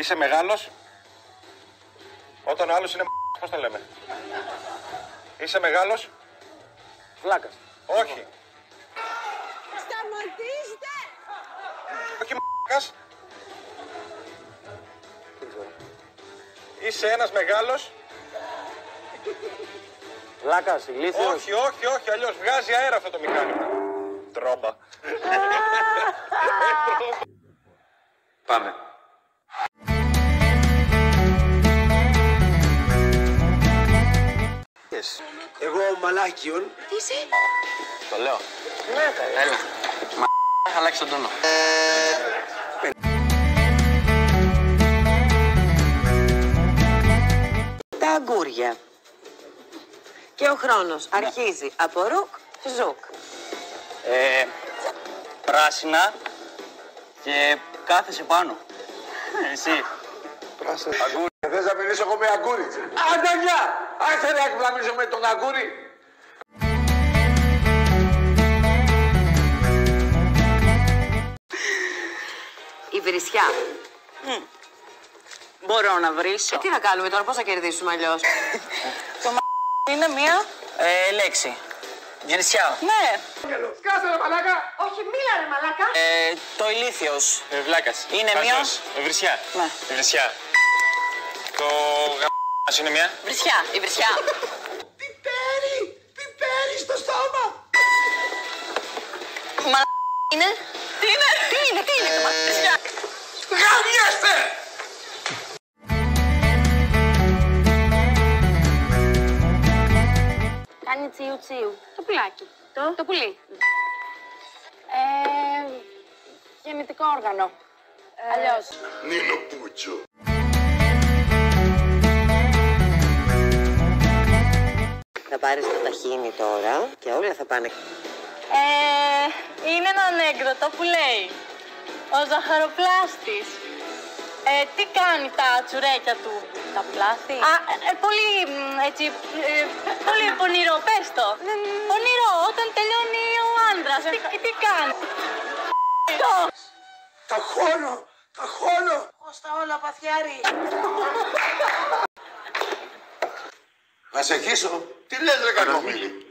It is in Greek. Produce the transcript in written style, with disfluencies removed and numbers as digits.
Είσαι μεγάλος όταν ο άλλος είναι πώς το λέμε. Είσαι μεγάλος. Βλάκας. Όχι. Σταματήστε! Όχι μ***κας. Δεν ξέρω. Είσαι ένας μεγάλος. Βλάκας, ηλίθιος. Όχι, όχι, όχι, αλλιώς βγάζει αέρα αυτό το μηχάνημα. Τρόμπα. Πάμε. Εγώ Μαλάκιον. Τι είσαι? Το λέω. Ναι, καλέ. Έλα. Αλλάξει τον τόνο. Τα αγκούρια. Και ο χρόνος αρχίζει από ρουκ, ζουκ. Πράσινα και κάθεσαι πάνω. Εσύ. Πράσινα. Αγκούρι. Θες να μιλήσω εγώ με αγκούρι. Άντε γεια! Άσε να μιλήσω με τον αγκούρι. Η βρισιά. Μπορώ να βρίσω. Τι να κάνουμε τώρα, πώς θα κερδίσουμε αλλιώς. Το είναι μία Λέξη. Βρισιά. Ναι. Σκάσε ρε μαλάκα. Όχι, μίλα ρε μαλάκα. Το ηλίθιος. Βλάκας. Είναι μία. Βρισιά. Ναι. Βρισιά. Το γαμ***ας είναι μία. Βρισιά. Η βρισιά. Πιπέρι στο στόμα. Μα είναι. Τι είναι. Τι είναι. Τι είναι. Βρισιά. Γαμιέστε! Κάνει τσιου τσιου. Το πουλάκι. Το πουλί. Γεννητικό όργανο. Αλλιώς. Νίνο Πούτσο. Θα πάρεις το ταχίνι τώρα και όλα θα πάνε. Είναι ένα ανέκδοτο που λέει ο ζαχαροπλάστης τι κάνει τα τσουρέκια του. Τα πλάθη. Πολύ έτσι, πολύ πονηρό, πες το. Πονηρό, όταν τελειώνει ο άντρας. Τι κάνει. Τα χώνω. Στα όλα παθιάρι. Να σε χύσω. Τι λες ρε κακομοίρη.